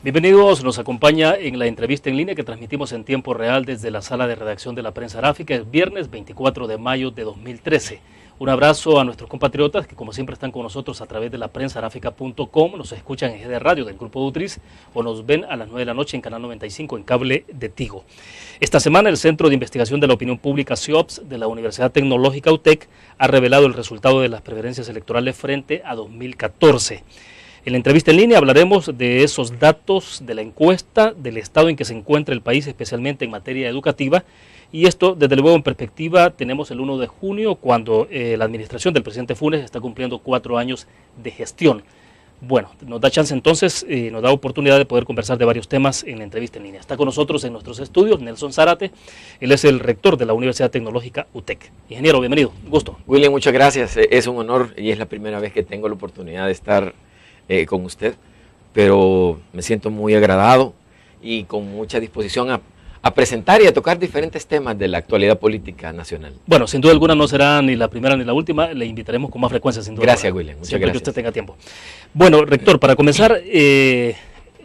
Bienvenidos, nos acompaña en la entrevista en línea que transmitimos en tiempo real desde la sala de redacción de la Prensa Aráfica. Es viernes 24 de mayo de 2013. Un abrazo a nuestros compatriotas que como siempre están con nosotros a través de la prensaarafica.com, nos escuchan en GD Radio del Grupo Dutriz o nos ven a las 9 de la noche en Canal 95 en cable de Tigo. Esta semana el Centro de Investigación de la Opinión Pública CIOPS de la Universidad Tecnológica UTEC ha revelado el resultado de las preferencias electorales frente a 2014. En la entrevista en línea hablaremos de esos datos de la encuesta, del estado en que se encuentra el país, especialmente en materia educativa, y esto desde luego en perspectiva tenemos el 1 de junio cuando la administración del presidente Funes está cumpliendo 4 años de gestión. Bueno, nos da chance entonces, nos da oportunidad de poder conversar de varios temas en la entrevista en línea. Está con nosotros en nuestros estudios Nelson Zárate, él es el rector de la Universidad Tecnológica UTEC. Ingeniero, bienvenido, un gusto. William, muchas gracias, es un honor y es la primera vez que tengo la oportunidad de estar con usted, pero me siento muy agradado y con mucha disposición a presentar y a tocar diferentes temas de la actualidad política nacional. Bueno, sin duda alguna no será ni la primera ni la última, le invitaremos con más frecuencia, sin duda. Gracias, William, muchas siempre gracias. que usted tenga tiempo. Bueno, rector, para comenzar,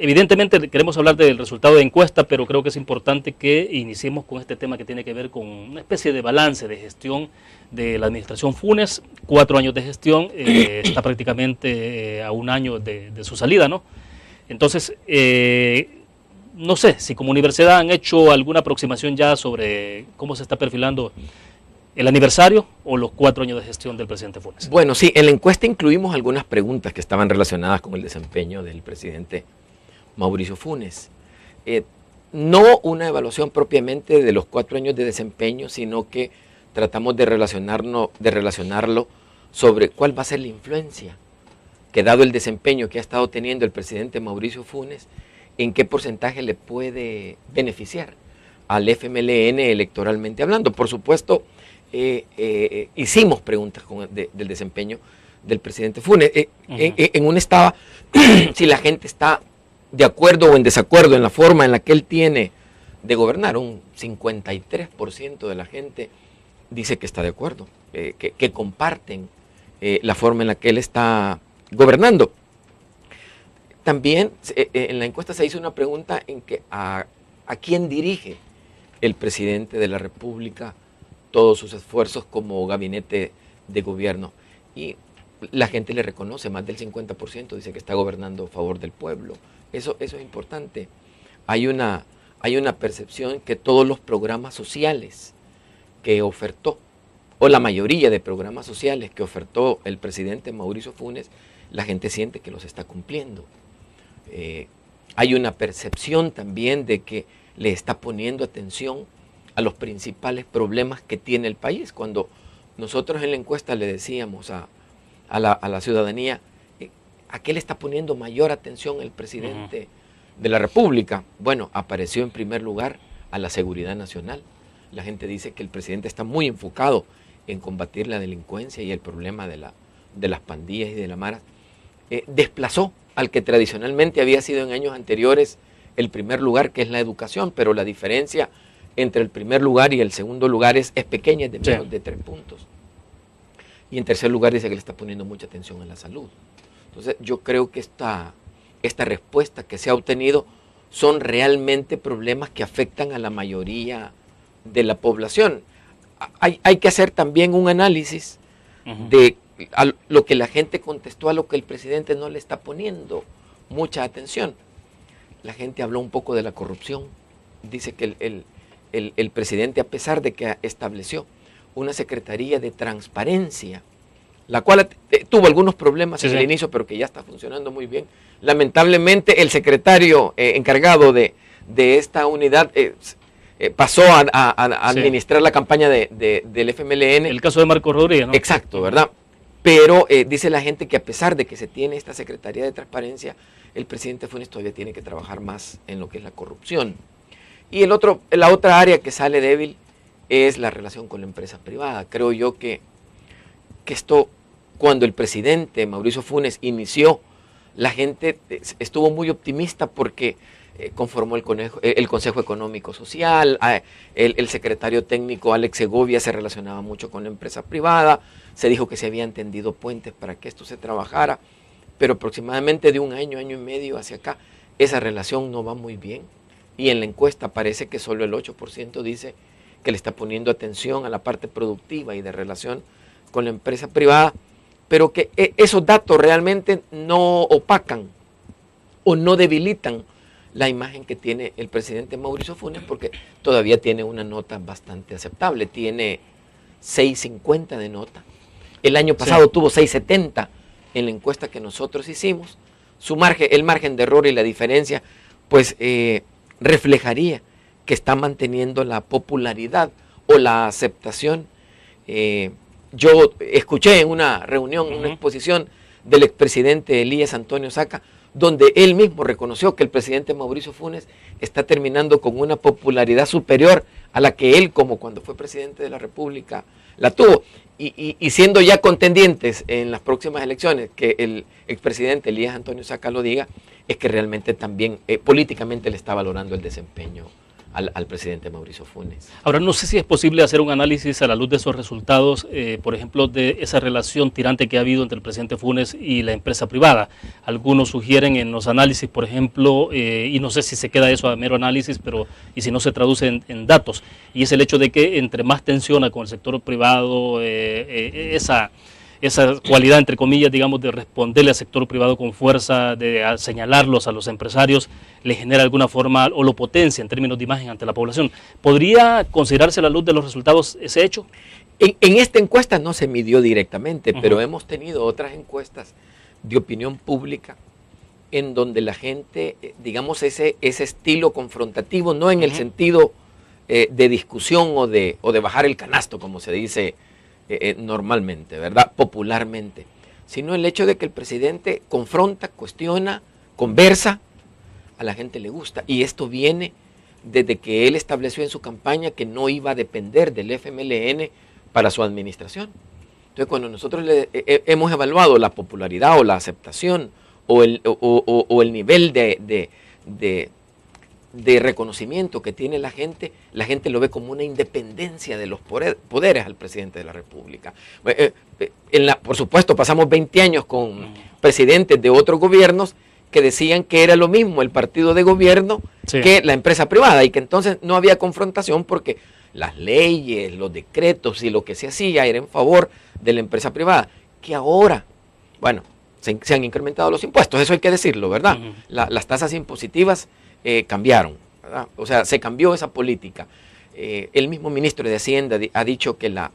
evidentemente queremos hablar del resultado de encuesta, pero creo que es importante que iniciemos con este tema que tiene que ver con una especie de balance de gestión de la administración Funes. 4 años de gestión, está prácticamente a un año de su salida, ¿no? Entonces, no sé si como universidad han hecho alguna aproximación ya sobre cómo se está perfilando el aniversario o los 4 años de gestión del presidente Funes. Bueno, sí, en la encuesta incluimos algunas preguntas que estaban relacionadas con el desempeño del presidente Mauricio Funes. No una evaluación propiamente de los 4 años de desempeño, sino que tratamos de relacionarlo sobre cuál va a ser la influencia que, dado el desempeño que ha estado teniendo el presidente Mauricio Funes, en qué porcentaje le puede beneficiar al FMLN electoralmente hablando. Por supuesto, hicimos preguntas del desempeño del presidente Funes. En una estaba si la gente está de acuerdo o en desacuerdo en la forma en la que él tiene de gobernar. Un 53% de la gente dice que está de acuerdo, que comparten la forma en la que él está gobernando. También en la encuesta se hizo una pregunta en que a quién dirige el presidente de la República todos sus esfuerzos como gabinete de gobierno. Y la gente le reconoce, más del 50% dice que está gobernando a favor del pueblo. Eso es importante. Hay una percepción que todos los programas sociales que ofertó, o la mayoría de programas sociales que ofertó el presidente Mauricio Funes, la gente siente que los está cumpliendo. Hay una percepción también de que le está poniendo atención a los principales problemas que tiene el país. Cuando nosotros en la encuesta le decíamos a la ciudadanía, ¿a qué le está poniendo mayor atención el presidente de la República? Bueno, apareció en primer lugar a la seguridad nacional. La gente dice que el presidente está muy enfocado en combatir la delincuencia y el problema de las pandillas y de la mara. Desplazó al que tradicionalmente había sido en años anteriores el primer lugar, que es la educación, pero la diferencia entre el primer lugar y el segundo lugar es pequeña, es de menos de 3 puntos. Y en tercer lugar dice que le está poniendo mucha atención a la salud. Entonces yo creo que esta respuesta que se ha obtenido son realmente problemas que afectan a la mayoría de la población. Hay que hacer también un análisis de lo que la gente contestó, a lo que el presidente no le está poniendo mucha atención. La gente habló un poco de la corrupción. Dice que el presidente, a pesar de que estableció una Secretaría de Transparencia, la cual tuvo algunos problemas en el inicio, pero que ya está funcionando muy bien. Lamentablemente el secretario encargado de esta unidad pasó a administrar la campaña del FMLN. El caso de Marco Rodríguez, ¿no? Exacto, ¿verdad? Pero dice la gente que a pesar de que se tiene esta Secretaría de Transparencia, el presidente Funes todavía tiene que trabajar más en lo que es la corrupción. Y la otra área que sale débil es la relación con la empresa privada. Creo yo que esto, cuando el presidente Mauricio Funes inició, la gente estuvo muy optimista porque conformó el Consejo Económico Social, el secretario técnico Alex Segovia se relacionaba mucho con la empresa privada, se dijo que se habían tendido puentes para que esto se trabajara, pero aproximadamente de un año, año y medio hacia acá, esa relación no va muy bien. Y en la encuesta parece que solo el 8% dice que le está poniendo atención a la parte productiva y de relación con la empresa privada, pero que esos datos realmente no opacan o no debilitan la imagen que tiene el presidente Mauricio Funes, porque todavía tiene una nota bastante aceptable, tiene 6.50 de nota. El año pasado tuvo 6.70 en la encuesta que nosotros hicimos. El margen de error y la diferencia, pues reflejaría que está manteniendo la popularidad o la aceptación. Yo escuché en una reunión, una exposición del expresidente Elías Antonio Saca, donde él mismo reconoció que el presidente Mauricio Funes está terminando con una popularidad superior a la que él, como cuando fue presidente de la República, la tuvo. Y siendo ya contendientes en las próximas elecciones, que el expresidente Elías Antonio Saca lo diga, es que realmente también políticamente le está valorando el desempeño al presidente Mauricio Funes. Ahora, no sé si es posible hacer un análisis a la luz de esos resultados, por ejemplo, de esa relación tirante que ha habido entre el presidente Funes y la empresa privada. Algunos sugieren en los análisis, por ejemplo, y no sé si se queda eso a mero análisis, pero y si no se traduce en datos, y es el hecho de que entre más tensiona con el sector privado, esa cualidad, entre comillas, digamos, de responderle al sector privado con fuerza, de señalarlos a los empresarios, le genera alguna forma o lo potencia en términos de imagen ante la población. ¿Podría considerarse a la luz de los resultados ese hecho? En esta encuesta no se midió directamente, pero hemos tenido otras encuestas de opinión pública en donde la gente, digamos, ese estilo confrontativo, no en el sentido de discusión o de bajar el canasto, como se dice normalmente, ¿verdad? Popularmente, sino el hecho de que el presidente confronta, cuestiona, conversa, a la gente le gusta. Y esto viene desde que él estableció en su campaña que no iba a depender del FMLN para su administración. Entonces, cuando nosotros hemos evaluado la popularidad o la aceptación o el nivel de reconocimiento que tiene la gente lo ve como una independencia de los poderes al presidente de la República. Por supuesto, pasamos 20 años con presidentes de otros gobiernos que decían que era lo mismo el partido de gobierno que la empresa privada y que entonces no había confrontación porque las leyes, los decretos y lo que se hacía era en favor de la empresa privada, que ahora, bueno, se han incrementado los impuestos, eso hay que decirlo, ¿verdad? Las tasas impositivas cambiaron, ¿verdad? O sea, se cambió esa política. El mismo ministro de Hacienda ha dicho que la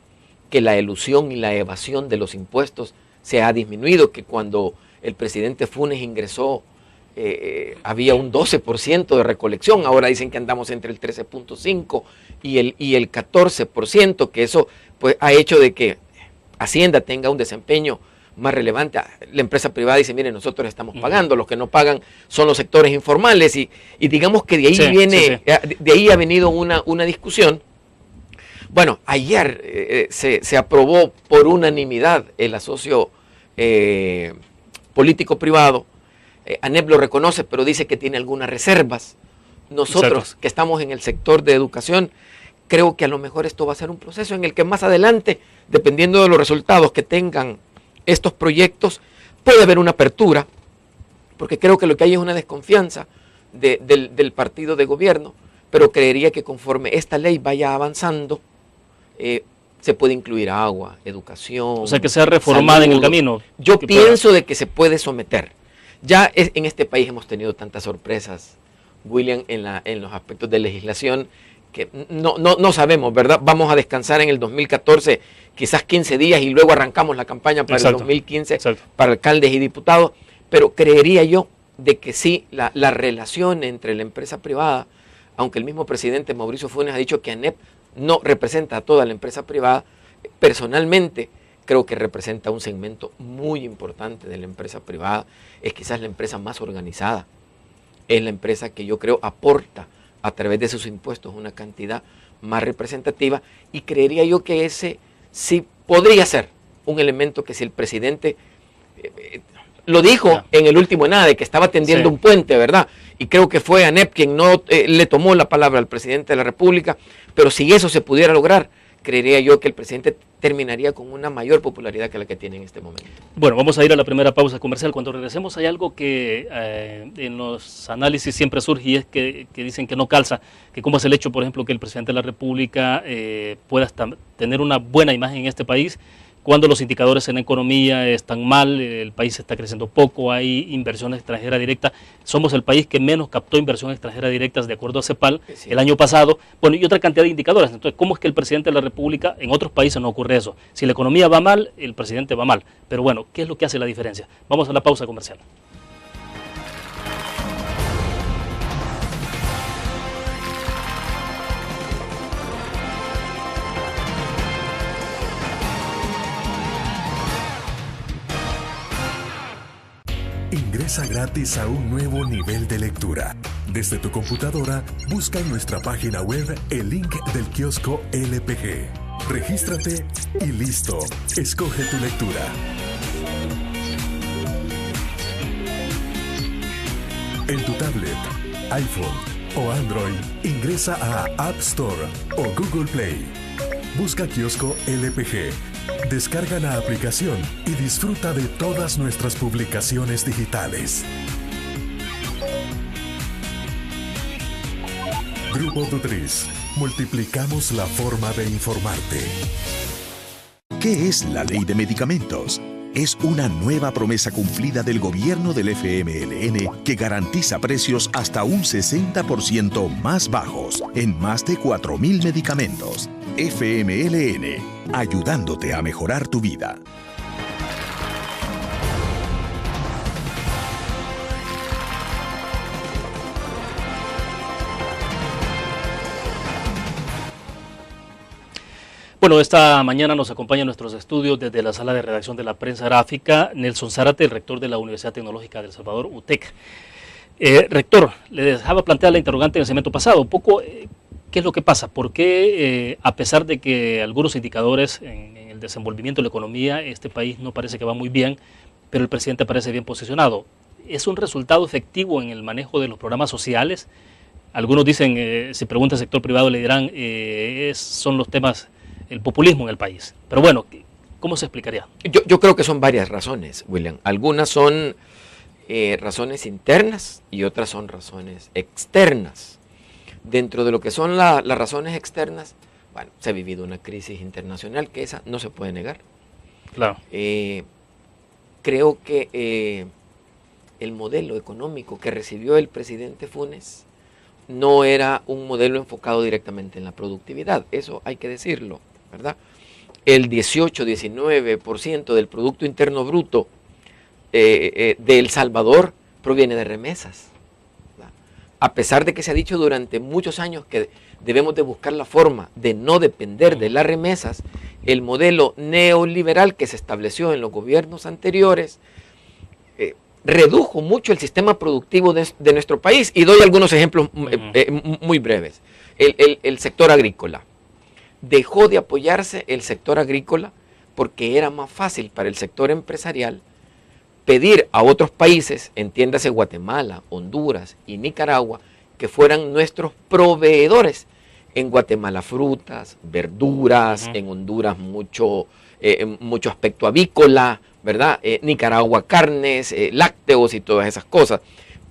elusión y la evasión de los impuestos se ha disminuido, que cuando el presidente Funes ingresó había un 12% de recolección, ahora dicen que andamos entre el 13.5 y el 14%, que eso pues ha hecho de que Hacienda tenga un desempeño más relevante. La empresa privada dice, mire, nosotros estamos pagando, los que no pagan son los sectores informales y digamos que de ahí de ahí ha venido una discusión. Bueno, ayer se aprobó por unanimidad el asocio político privado. ANEP lo reconoce, pero dice que tiene algunas reservas. Nosotros que estamos en el sector de educación, creo que a lo mejor esto va a ser un proceso en el que más adelante, dependiendo de los resultados que tengan estos proyectos, puede haber una apertura, porque creo que lo que hay es una desconfianza del partido de gobierno, pero creería que conforme esta ley vaya avanzando, se puede incluir agua, educación. O sea, que sea reformada salud, en el camino. Yo pienso de que se puede someter. Ya en este país hemos tenido tantas sorpresas, William, en los aspectos de legislación, que no sabemos, ¿verdad? Vamos a descansar en el 2014 quizás 15 días y luego arrancamos la campaña para el 2015 para alcaldes y diputados, pero creería yo de que sí, la relación entre la empresa privada, aunque el mismo presidente Mauricio Funes ha dicho que ANEP no representa a toda la empresa privada, personalmente creo que representa un segmento muy importante de la empresa privada, es quizás la empresa más organizada, es la empresa que yo creo aporta a través de sus impuestos una cantidad más representativa y creería yo que ese sí podría ser un elemento que si el presidente lo dijo en el último nada de que estaba tendiendo un puente, ¿verdad? Y creo que fue ANEP quien no le tomó la palabra al presidente de la República, pero si eso se pudiera lograr, creería yo que el presidente terminaría con una mayor popularidad que la que tiene en este momento. Bueno, vamos a ir a la primera pausa comercial. Cuando regresemos hay algo que en los análisis siempre surge y es que dicen que no calza, que cómo es el hecho, por ejemplo, que el presidente de la República pueda tener una buena imagen en este país cuando los indicadores en la economía están mal, el país está creciendo poco, hay inversión extranjera directa. Somos el país que menos captó inversión extranjera directa de acuerdo a CEPAL el año pasado. Bueno, y otra cantidad de indicadores. Entonces, ¿cómo es que el presidente de la República, en otros países no ocurre eso? Si la economía va mal, el presidente va mal. Pero bueno, ¿qué es lo que hace la diferencia? Vamos a la pausa comercial. Ingresa gratis a un nuevo nivel de lectura. Desde tu computadora, busca en nuestra página web el link del kiosco LPG. Regístrate y listo. Escoge tu lectura. En tu tablet, iPhone o Android, ingresa a App Store o Google Play. Busca kiosco LPG. Descarga la aplicación y disfruta de todas nuestras publicaciones digitales. Grupo Dutriz. Multiplicamos la forma de informarte. ¿Qué es la Ley de Medicamentos? Es una nueva promesa cumplida del gobierno del FMLN que garantiza precios hasta un 60% más bajos en más de 4.000 medicamentos. FMLN, ayudándote a mejorar tu vida. Bueno, esta mañana nos acompaña en nuestros estudios desde la sala de redacción de la prensa gráfica Nelson Zárate, el rector de la Universidad Tecnológica de El Salvador, UTEC. Rector, le dejaba plantear la interrogante en el segmento pasado, un poco qué es lo que pasa, por qué a pesar de que algunos indicadores en el desenvolvimiento de la economía, este país no parece que va muy bien, pero el presidente parece bien posicionado. ¿Es un resultado efectivo en el manejo de los programas sociales? Algunos dicen, si pregunta al sector privado le dirán, son los temas, el populismo en el país. Pero bueno, ¿cómo se explicaría? Yo creo que son varias razones, William. Algunas son razones internas y otras son razones externas. Dentro de lo que son las razones externas, bueno, se ha vivido una crisis internacional que esa no se puede negar. Claro. Creo que el modelo económico que recibió el presidente Funes no era un modelo enfocado directamente en la productividad, eso hay que decirlo, ¿verdad? El 18-19% del Producto Interno Bruto de El Salvador proviene de remesas. A pesar de que se ha dicho durante muchos años que debemos de buscar la forma de no depender de las remesas, el modelo neoliberal que se estableció en los gobiernos anteriores redujo mucho el sistema productivo de nuestro país. Y doy algunos ejemplos muy breves. El sector agrícola. Dejó de apoyarse el sector agrícola porque era más fácil para el sector empresarial pedir a otros países, entiéndase Guatemala, Honduras y Nicaragua, que fueran nuestros proveedores. En Guatemala frutas, verduras, en Honduras mucho aspecto avícola, ¿verdad? Nicaragua carnes, lácteos y todas esas cosas.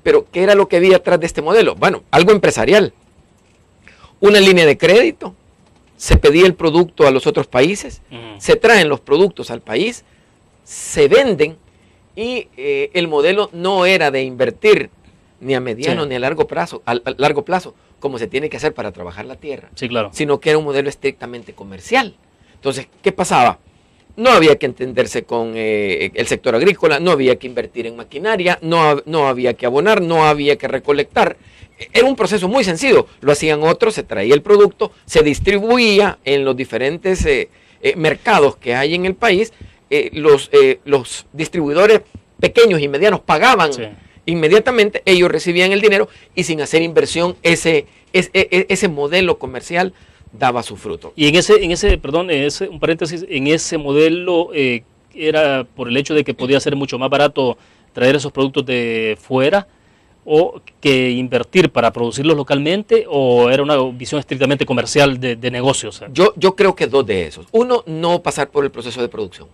Pero ¿qué era lo que había atrás de este modelo? Bueno, algo empresarial. Una línea de crédito, se pedía el producto a los otros países, se traen los productos al país, se venden, y el modelo no era de invertir ni a mediano ni a largo plazo, como se tiene que hacer para trabajar la tierra, claro, sino que era un modelo estrictamente comercial. Entonces, ¿qué pasaba? No había que entenderse con el sector agrícola, no había que invertir en maquinaria, no había que abonar, no había que recolectar. Era un proceso muy sencillo. Lo hacían otros, se traía el producto, se distribuía en los diferentes mercados que hay en el país. Los distribuidores pequeños y medianos pagaban inmediatamente, ellos recibían el dinero y sin hacer inversión ese modelo comercial daba su fruto. Y un paréntesis, en ese modelo era por el hecho de que podía ser mucho más barato traer esos productos de fuera, o que invertir para producirlos localmente, o era una visión estrictamente comercial de negocios? Yo creo que dos de esos. Uno, no pasar por el proceso de producción,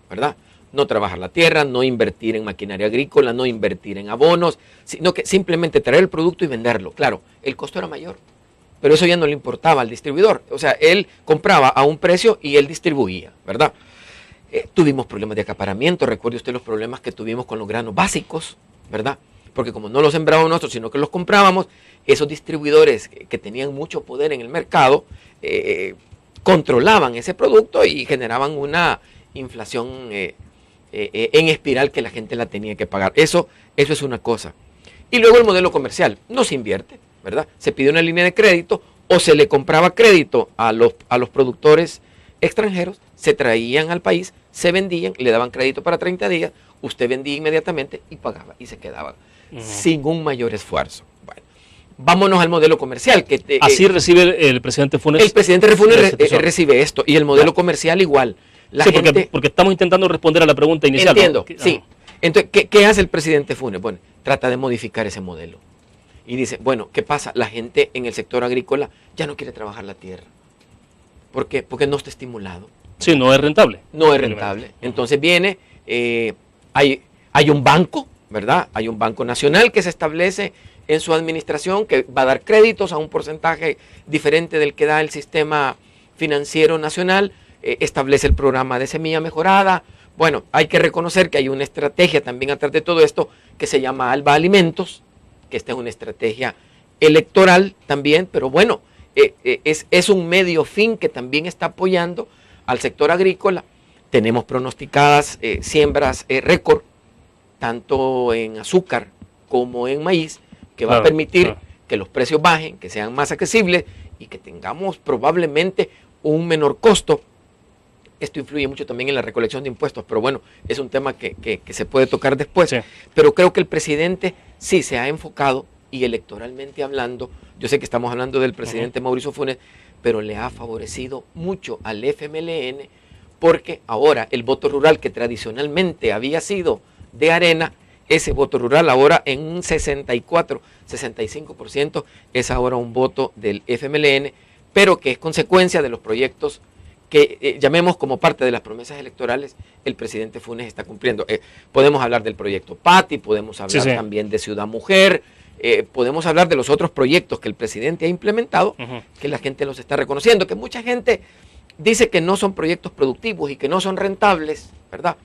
¿verdad? No trabajar la tierra, no invertir en maquinaria agrícola, no invertir en abonos, sino que simplemente traer el producto y venderlo. Claro, el costo era mayor, pero eso ya no le importaba al distribuidor. O sea, él compraba a un precio y él distribuía, ¿verdad? Tuvimos problemas de acaparamiento. Recuerde usted los problemas que tuvimos con los granos básicos, ¿verdad? Porque como no los sembrábamos nosotros, sino que los comprábamos, esos distribuidores que tenían mucho poder en el mercado controlaban ese producto y generaban una inflación en espiral que la gente la tenía que pagar. Eso es una cosa. Y luego el modelo comercial. No se invierte, ¿verdad? Se pide una línea de crédito o se le compraba crédito a los productores extranjeros, se traían al país, se vendían, le daban crédito para 30 días, usted vendía inmediatamente y pagaba y se quedaba sin un mayor esfuerzo. Bueno, vámonos al modelo comercial. Así recibe el presidente Funes. El presidente Funes recibe esto y el modelo comercial igual. Porque estamos intentando responder a la pregunta inicial. Entiendo, ¿no? Sí. Entonces, ¿qué hace el presidente Funes? Bueno, trata de modificar ese modelo. Y dice, bueno, ¿qué pasa? La gente en el sector agrícola ya no quiere trabajar la tierra. ¿Por qué? Porque no está estimulado. Sí, no es rentable. No es rentable. Entonces viene, hay un banco, ¿verdad? Hay un banco nacional que se establece en su administración que va a dar créditos a un porcentaje diferente del que da el sistema financiero nacional, establece el programa de semilla mejorada. Bueno, hay que reconocer que hay una estrategia también atrás de todo esto que se llama Alba Alimentos, que esta es una estrategia electoral también, pero bueno, es un medio fin que también está apoyando al sector agrícola. Tenemos pronosticadas siembras récord, tanto en azúcar como en maíz, que va a permitir que los precios bajen, que sean más accesibles y que tengamos probablemente un menor costo. Esto influye mucho también en la recolección de impuestos, pero bueno, es un tema que se puede tocar después. Sí. Pero creo que el presidente sí se ha enfocado, y electoralmente hablando, yo sé que estamos hablando del presidente Mauricio Funes, pero le ha favorecido mucho al FMLN, porque ahora el voto rural que tradicionalmente había sido de Arena, ese voto rural ahora en un 64-65% es ahora un voto del FMLN, pero que es consecuencia de los proyectos que llamemos como parte de las promesas electorales, el presidente Funes está cumpliendo. Podemos hablar del proyecto Pati, podemos hablar también de Ciudad Mujer, podemos hablar de los otros proyectos que el presidente ha implementado, que la gente los está reconociendo, que mucha gente dice que no son proyectos productivos y que no son rentables, ¿verdad?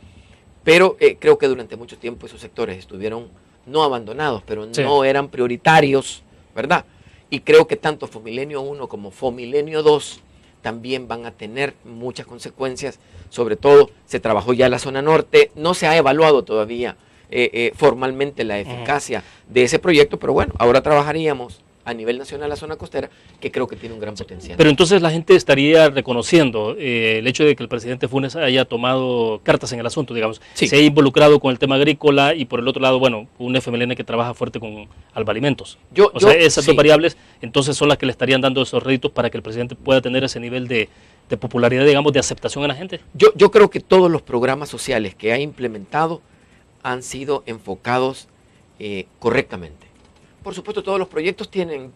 Pero creo que durante mucho tiempo esos sectores estuvieron no abandonados, pero no eran prioritarios, ¿verdad? Y creo que tanto Fomilenio 1 como Fomilenio 2 también van a tener muchas consecuencias. Sobre todo, se trabajó ya en la zona norte, no se ha evaluado todavía formalmente la eficacia de ese proyecto, pero bueno, ahora trabajaríamos a nivel nacional la zona costera, que creo que tiene un gran potencial. Pero entonces la gente estaría reconociendo el hecho de que el presidente Funes haya tomado cartas en el asunto, digamos, se ha involucrado con el tema agrícola y por el otro lado, bueno, un FMLN que trabaja fuerte con Alba Alimentos. Esas dos variables entonces son las que le estarían dando esos réditos para que el presidente pueda tener ese nivel de popularidad, digamos, de aceptación en la gente. Yo creo que todos los programas sociales que ha implementado han sido enfocados correctamente. Por supuesto, todos los proyectos tienen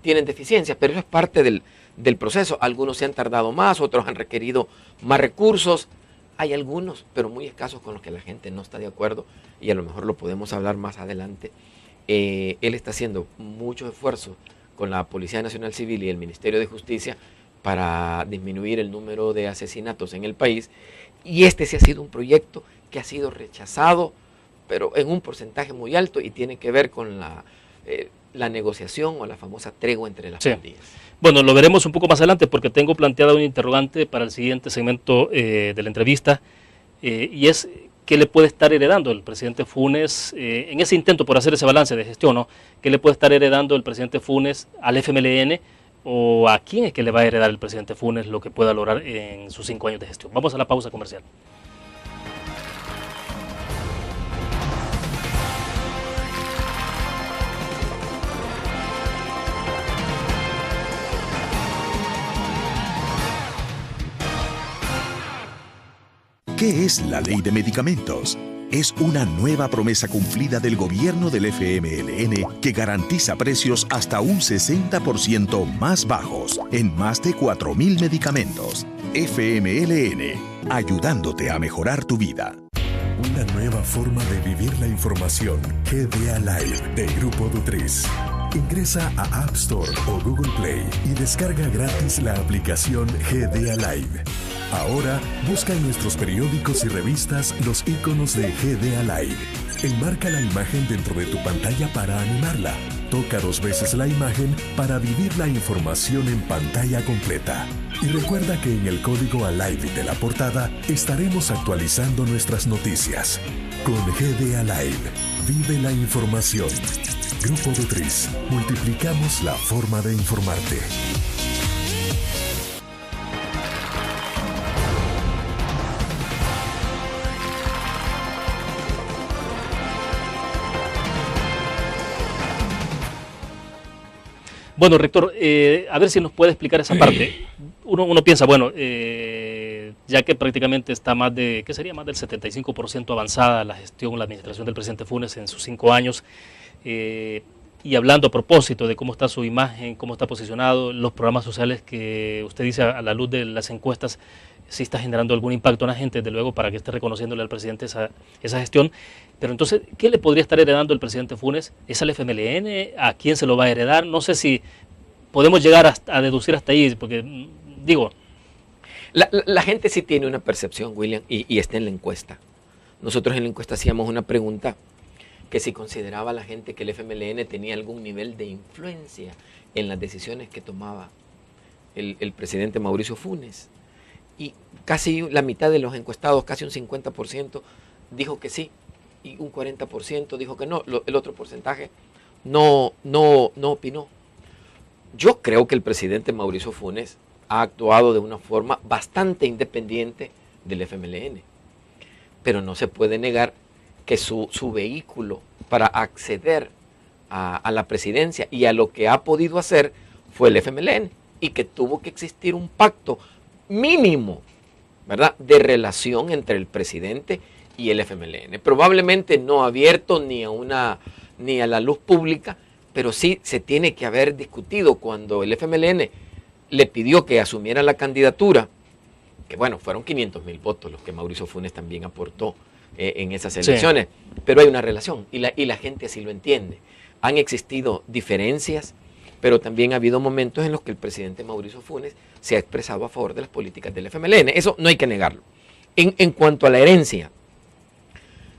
deficiencias, pero eso es parte del proceso. Algunos se han tardado más, otros han requerido más recursos. Hay algunos, pero muy escasos, con los que la gente no está de acuerdo y a lo mejor lo podemos hablar más adelante. Él está haciendo mucho esfuerzo con la Policía Nacional Civil y el Ministerio de Justicia para disminuir el número de asesinatos en el país. Y este sí ha sido un proyecto que ha sido rechazado, pero en un porcentaje muy alto, y tiene que ver con la negociación o la famosa tregua entre las pandillas. Bueno, lo veremos un poco más adelante porque tengo planteada un interrogante para el siguiente segmento de la entrevista y es qué le puede estar heredando el presidente Funes en ese intento por hacer ese balance de gestión, ¿no? ¿Qué le puede estar heredando el presidente Funes al FMLN o a quién es que le va a heredar el presidente Funes lo que pueda lograr en sus 5 años de gestión? Vamos a la pausa comercial. ¿Qué es la ley de medicamentos? es una nueva promesa cumplida del gobierno del FMLN que garantiza precios hasta un 60% más bajos en más de 4.000 medicamentos. FMLN, ayudándote a mejorar tu vida. Una nueva forma de vivir la información. GDA Live de Grupo Dutriz. Ingresa a App Store o Google Play y descarga gratis la aplicación GDA Live. Ahora busca en nuestros periódicos y revistas los iconos de GDA Live. Enmarca la imagen dentro de tu pantalla para animarla. Toca 2 veces la imagen para vivir la información en pantalla completa. Y recuerda que en el código ALIVE de la portada estaremos actualizando nuestras noticias. Con GDA Live, vive la información. Grupo Dutriz, multiplicamos la forma de informarte. Bueno, rector, a ver si nos puede explicar esa parte. Uno piensa, bueno, ya que prácticamente está más de, ¿qué sería? Más del 75% avanzada la gestión, la administración del presidente Funes en sus 5 años, y hablando a propósito de cómo está su imagen, cómo está posicionado, los programas sociales que usted dice a la luz de las encuestas, sí está generando algún impacto en la gente, desde luego, para que esté reconociéndole al presidente esa gestión. Pero entonces, ¿qué le podría estar heredando el presidente Funes? ¿Es al FMLN? ¿A quién se lo va a heredar? No sé si podemos llegar a deducir hasta ahí, porque digo... La gente sí tiene una percepción, William, y está en la encuesta. Nosotros en la encuesta hacíamos una pregunta que si consideraba la gente que el FMLN tenía algún nivel de influencia en las decisiones que tomaba el presidente Mauricio Funes. Y casi la mitad de los encuestados, casi un 50%, dijo que sí, y un 40% dijo que no. El otro porcentaje no opinó. Yo creo que el presidente Mauricio Funes ha actuado de una forma bastante independiente del FMLN, pero no se puede negar que su vehículo para acceder a la presidencia y a lo que ha podido hacer fue el FMLN, y que tuvo que existir un pacto mínimo, ¿verdad?, de relación entre el presidente y el FMLN. Probablemente no abierto ni a la luz pública, pero sí se tiene que haber discutido cuando el FMLN le pidió que asumiera la candidatura, que bueno, fueron 500,000 votos los que Mauricio Funes también aportó en esas elecciones, sí. Pero hay una relación y la gente así lo entiende. Han existido diferencias, pero también ha habido momentos en los que el presidente Mauricio Funes se ha expresado a favor de las políticas del FMLN. Eso no hay que negarlo. En cuanto a la herencia,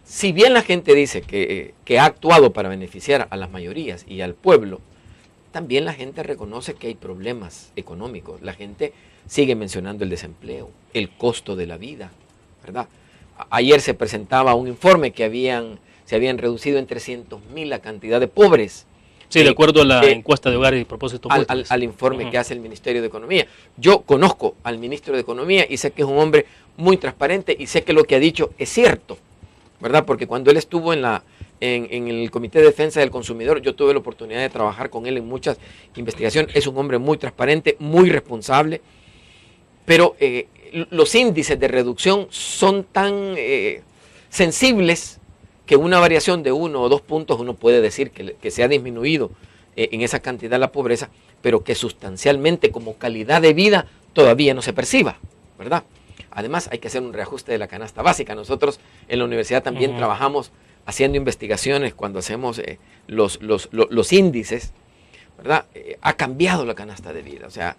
si bien la gente dice que ha actuado para beneficiar a las mayorías y al pueblo, también la gente reconoce que hay problemas económicos. La gente sigue mencionando el desempleo, el costo de la vida, ¿verdad? Ayer se presentaba un informe que se habían reducido en 300,000 la cantidad de pobres. Sí, de acuerdo a la encuesta de hogares y propósitos múltiples. Al informe que hace el Ministerio de Economía. Yo conozco al ministro de Economía y sé que es un hombre muy transparente y sé que lo que ha dicho es cierto, ¿verdad? Porque cuando él estuvo en el Comité de Defensa del Consumidor, yo tuve la oportunidad de trabajar con él en muchas investigaciones. Es un hombre muy transparente, muy responsable, pero los índices de reducción son tan sensibles que una variación de 1 o 2 puntos uno puede decir que se ha disminuido en esa cantidad la pobreza, pero que sustancialmente como calidad de vida todavía no se perciba, ¿verdad? Además hay que hacer un reajuste de la canasta básica. Nosotros en la universidad también trabajamos haciendo investigaciones cuando hacemos los índices, ¿verdad? Ha cambiado la canasta de vida. O sea,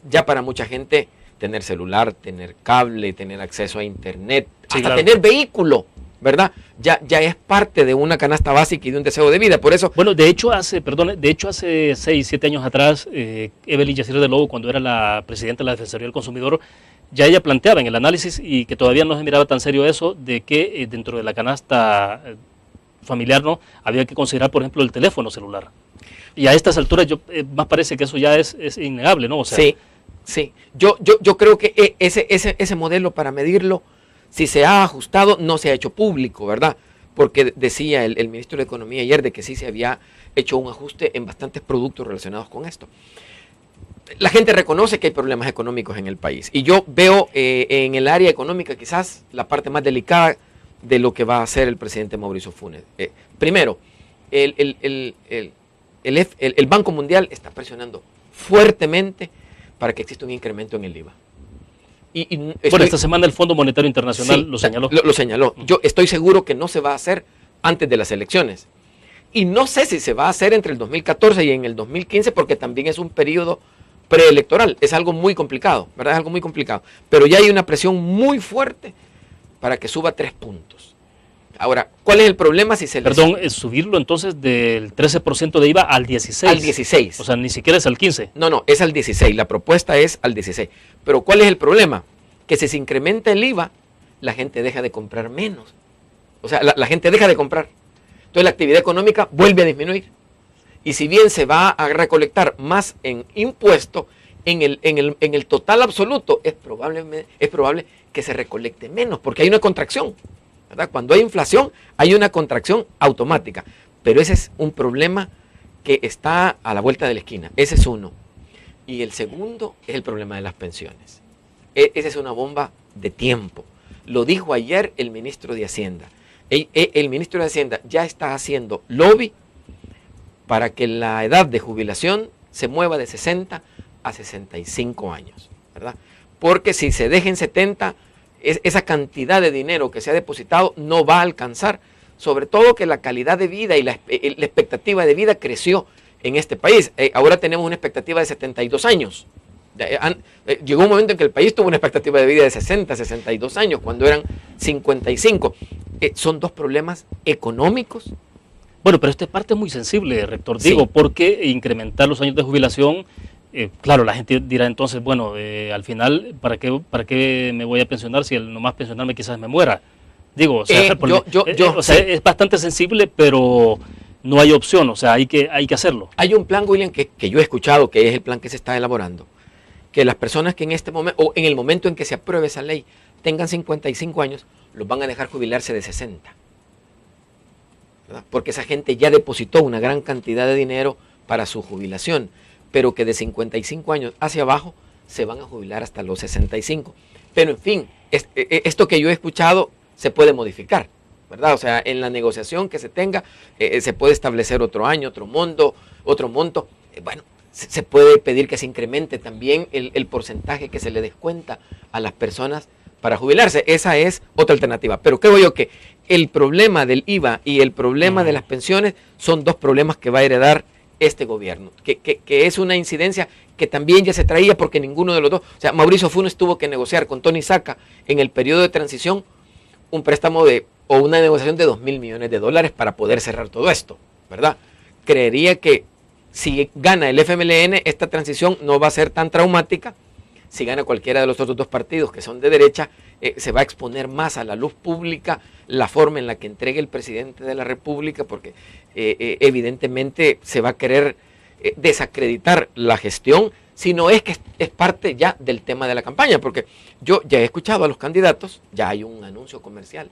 ya para mucha gente tener celular, tener cable, tener acceso a internet, sí, hasta claro, tener vehículo, ¿verdad? Ya es parte de una canasta básica y de un deseo de vida. Por eso... Bueno, de hecho hace 6, 7 años atrás, Evelyn Yacir de Lobo, cuando era la presidenta de la Defensoría del Consumidor, ya ella planteaba en el análisis, y que todavía no se miraba tan serio eso, de que dentro de la canasta familiar, ¿no?, había que considerar, por ejemplo, el teléfono celular. Y a estas alturas más parece que eso ya es innegable, ¿no? O sea, sí. Yo creo que ese modelo para medirlo, si se ha ajustado, no se ha hecho público, ¿verdad? Porque decía el ministro de Economía ayer de que sí se había hecho un ajuste en bastantes productos relacionados con esto. La gente reconoce que hay problemas económicos en el país. Y yo veo en el área económica quizás la parte más delicada de lo que va a hacer el presidente Mauricio Funes. Primero, el Banco Mundial está presionando fuertemente para que exista un incremento en el IVA. Bueno, esta semana el Fondo Monetario Internacional lo señaló. Lo señaló. Yo estoy seguro que no se va a hacer antes de las elecciones. Y no sé si se va a hacer entre el 2014 y en el 2015, porque también es un periodo preelectoral. Es algo muy complicado, ¿verdad? Es algo muy complicado. Pero ya hay una presión muy fuerte para que suba 3 puntos. Ahora, ¿cuál es el problema si se Perdón, es subirlo entonces del 13% de IVA al 16%. Al 16%. O sea, ni siquiera es al 15%. No, es al 16%. La propuesta es al 16%. Pero ¿cuál es el problema? Que si se incrementa el IVA, la gente deja de comprar menos. O sea, la gente deja de comprar. Entonces la actividad económica vuelve a disminuir. Y si bien se va a recolectar más en impuesto, en el total absoluto es probable que se recolecte menos, porque hay una contracción, ¿verdad? Cuando hay inflación hay una contracción automática. Pero ese es un problema que está a la vuelta de la esquina. Ese es uno. Y el segundo es el problema de las pensiones. Esa es una bomba de tiempo. Lo dijo ayer el ministro de Hacienda. El ministro de Hacienda ya está haciendo lobby para que la edad de jubilación se mueva de 60 a 65 años, ¿verdad? Porque si se deja en 70, esa cantidad de dinero que se ha depositado no va a alcanzar, sobre todo que la calidad de vida y la expectativa de vida creció en este país. Ahora tenemos una expectativa de 72 años. Llegó un momento en que el país tuvo una expectativa de vida de 60, 62 años, cuando eran 55. Son dos problemas económicos. Bueno, pero esta parte es muy sensible, rector. Sí. Digo, porque incrementar los años de jubilación, claro, la gente dirá entonces, bueno, al final, ¿para qué me voy a pensionar si nomás pensionarme quizás me muera? Digo, o sea, es bastante sensible, pero no hay opción, o sea, hay que hacerlo. Hay un plan, William, que yo he escuchado, que es el plan que se está elaborando, que las personas que en este momento, o en el momento en que se apruebe esa ley, tengan 55 años, los van a dejar jubilarse de 60. ¿Verdad? Porque esa gente ya depositó una gran cantidad de dinero para su jubilación, pero que de 55 años hacia abajo se van a jubilar hasta los 65. Pero en fin, esto que yo he escuchado se puede modificar, ¿verdad? O sea, en la negociación que se tenga, se puede establecer otro año, otro monto. Bueno, se puede pedir que se incremente también el porcentaje que se le descuenta a las personas para jubilarse. Esa es otra alternativa. Pero creo yo que el problema del IVA y el problema de las pensiones son dos problemas que va a heredar este gobierno, que es una incidencia que también ya se traía porque ninguno de los dos, o sea, Mauricio Funes tuvo que negociar con Tony Saca en el periodo de transición un préstamo o una negociación de $2,000 millones para poder cerrar todo esto, ¿verdad? Creería que si gana el FMLN, esta transición no va a ser tan traumática. Si gana cualquiera de los otros dos partidos que son de derecha, se va a exponer más a la luz pública la forma en la que entregue el presidente de la República, porque evidentemente se va a querer desacreditar la gestión, si no es que es parte ya del tema de la campaña, porque yo ya he escuchado a los candidatos, ya hay un anuncio comercial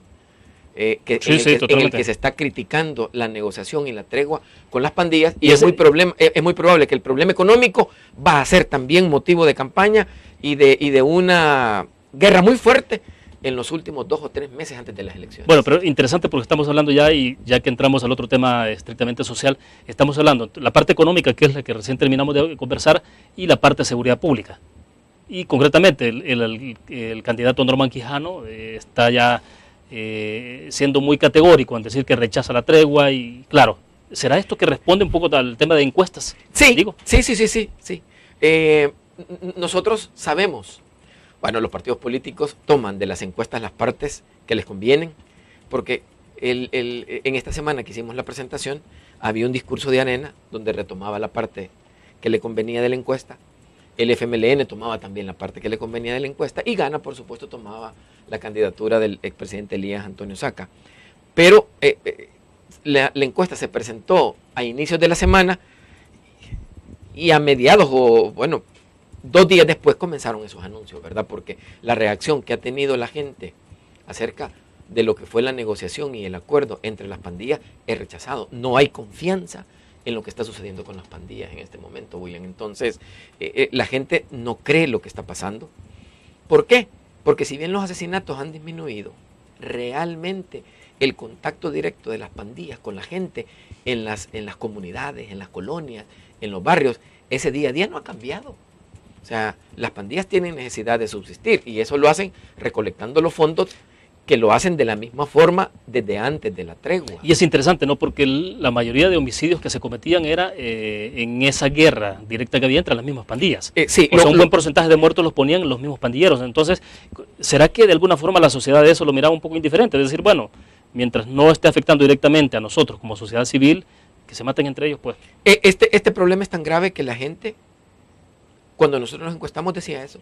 en el que se está criticando la negociación y la tregua con las pandillas, y es muy probable que el problema económico va a ser también motivo de campaña y de una guerra muy fuerte en los últimos 2 o 3 meses antes de las elecciones. Bueno, pero interesante porque estamos hablando ya, y ya que entramos al otro tema estrictamente social, estamos hablando la parte económica, que es la que recién terminamos de conversar, y la parte de seguridad pública. Y concretamente el candidato Norman Quijano está ya siendo muy categórico en decir que rechaza la tregua, y claro, ¿será esto que responde un poco al tema de encuestas? Sí, digo. Sí. Nosotros sabemos, bueno, los partidos políticos toman de las encuestas las partes que les convienen, porque en esta semana que hicimos la presentación, había un discurso de Arena donde retomaba la parte que le convenía de la encuesta. El FMLN tomaba también la parte que le convenía de la encuesta, y Gana, por supuesto, tomaba la candidatura del expresidente Elías Antonio Saca. Pero la encuesta se presentó a inicios de la semana, y a mediados, 2 días después comenzaron esos anuncios, ¿verdad? Porque la reacción que ha tenido la gente acerca de lo que fue la negociación y el acuerdo entre las pandillas es rechazado. No hay confianza en lo que está sucediendo con las pandillas en este momento, William. Entonces, la gente no cree lo que está pasando. ¿Por qué? Porque si bien los asesinatos han disminuido, realmente el contacto directo de las pandillas con la gente en las comunidades, en las colonias, en los barrios, ese día a día no ha cambiado. O sea, las pandillas tienen necesidad de subsistir y eso lo hacen recolectando los fondos, que lo hacen de la misma forma desde antes de la tregua. Y es interesante, ¿no? Porque la mayoría de homicidios que se cometían era en esa guerra directa que había entre las mismas pandillas. Sí, un buen porcentaje de muertos los ponían los mismos pandilleros. Entonces, ¿será que de alguna forma la sociedad de eso lo miraba un poco indiferente? Es decir, bueno, mientras no esté afectando directamente a nosotros como sociedad civil, que se maten entre ellos, pues. Este problema es tan grave que la gente, cuando nosotros nos encuestamos, decía eso,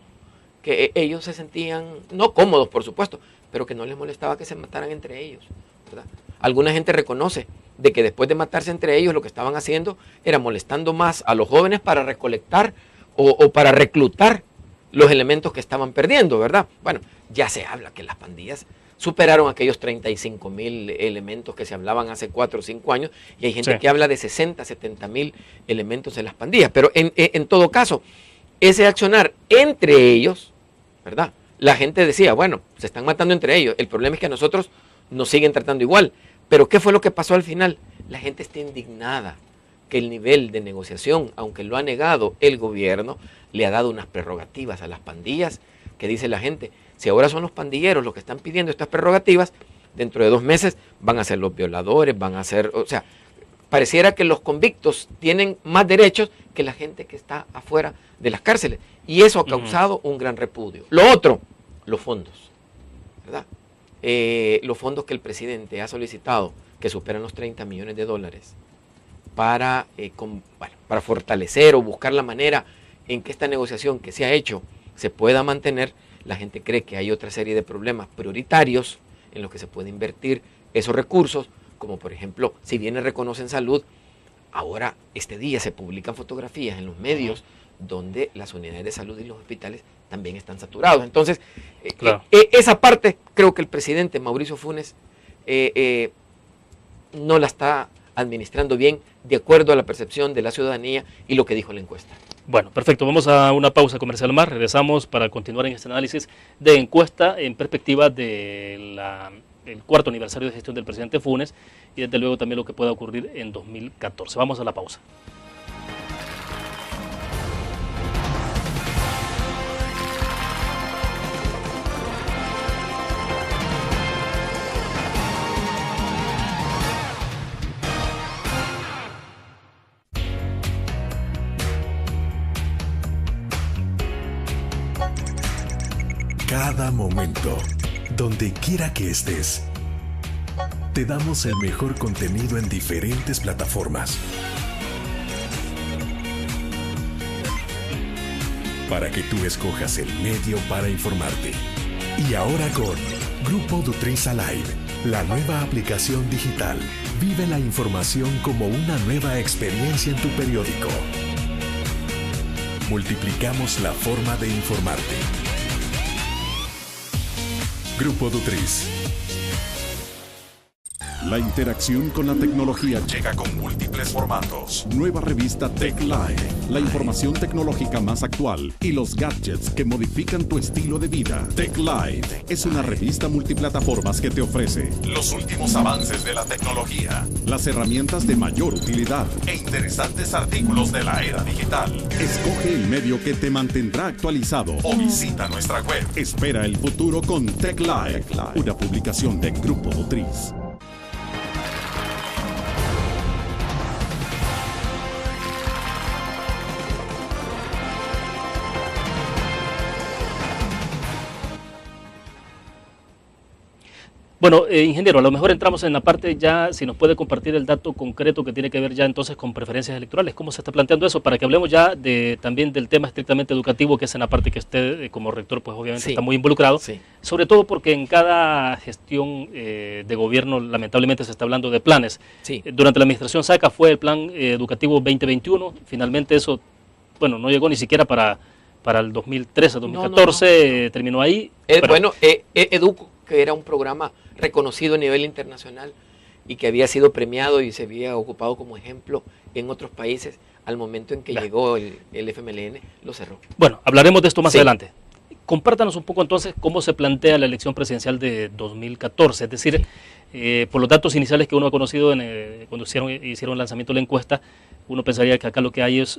que ellos se sentían, no cómodos, por supuesto, pero que no les molestaba que se mataran entre ellos, ¿verdad? Alguna gente reconoce de que después de matarse entre ellos, lo que estaban haciendo era molestando más a los jóvenes para recolectar o para reclutar los elementos que estaban perdiendo, ¿verdad? Bueno, ya se habla que las pandillas superaron aquellos 35,000 elementos que se hablaban hace 4 o 5 años, y hay gente que habla de 60, 70,000 elementos en las pandillas, pero en todo caso, ese accionar entre ellos, ¿verdad? La gente decía, bueno, se están matando entre ellos, el problema es que a nosotros nos siguen tratando igual. Pero ¿qué fue lo que pasó al final? La gente está indignada que el nivel de negociación, aunque lo ha negado el gobierno, le ha dado unas prerrogativas a las pandillas, que dice la gente, si ahora son los pandilleros los que están pidiendo estas prerrogativas, dentro de 2 meses van a ser los violadores, van a ser, o sea, pareciera que los convictos tienen más derechos que la gente que está afuera de las cárceles. Y eso ha causado un gran repudio. Lo otro, los fondos, ¿verdad? Los fondos que el presidente ha solicitado, que superan los $30 millones, para fortalecer o buscar la manera en que esta negociación que se ha hecho se pueda mantener. La gente cree que hay otra serie de problemas prioritarios en los que se puede invertir esos recursos, como por ejemplo, si bien reconocen salud, ahora este día se publican fotografías en los medios donde las unidades de salud y los hospitales también están saturados. Entonces, claro, esa parte creo que el presidente Mauricio Funes no la está administrando bien de acuerdo a la percepción de la ciudadanía y lo que dijo la encuesta. Bueno, perfecto. Vamos a una pausa comercial más. Regresamos para continuar en este análisis de encuesta en perspectiva de el 4º aniversario de gestión del presidente Funes y desde luego también lo que pueda ocurrir en 2014. Vamos a la pausa. Cada momento, donde quiera que estés, te damos el mejor contenido en diferentes plataformas. Para que tú escojas el medio para informarte. Y ahora con Grupo Dutriza Live, la nueva aplicación digital. Vive la información como una nueva experiencia en tu periódico. Multiplicamos la forma de informarte. Grupo Dutriz. La interacción con la tecnología llega con múltiples formatos. Nueva revista Tech Live, la información tecnológica más actual y los gadgets que modifican tu estilo de vida. Tech Live es una revista multiplataformas que te ofrece los últimos avances de la tecnología, las herramientas de mayor utilidad e interesantes artículos de la era digital. Escoge el medio que te mantendrá actualizado o visita nuestra web. Espera el futuro con Tech Live, una publicación de Grupo Dutriz. Bueno, ingeniero, a lo mejor entramos en la parte ya, si nos puede compartir el dato concreto que tiene que ver ya entonces con preferencias electorales. ¿Cómo se está planteando eso? Para que hablemos ya también del tema estrictamente educativo, que es en la parte que usted como rector pues obviamente está muy involucrado. Sí. Sobre todo porque en cada gestión de gobierno lamentablemente se está hablando de planes. Sí. Durante la administración Saca fue el plan educativo 2021. Finalmente eso, bueno, no llegó ni siquiera para el 2013, 2014, no. Terminó ahí. Educo, que era un programa reconocido a nivel internacional y que había sido premiado y se había ocupado como ejemplo en otros países, al momento en que llegó el FMLN, lo cerró. Bueno, hablaremos de esto más adelante. Compártanos un poco entonces cómo se plantea la elección presidencial de 2014, es decir, por los datos iniciales que uno ha conocido cuando hicieron el lanzamiento de la encuesta, uno pensaría que acá lo que hay es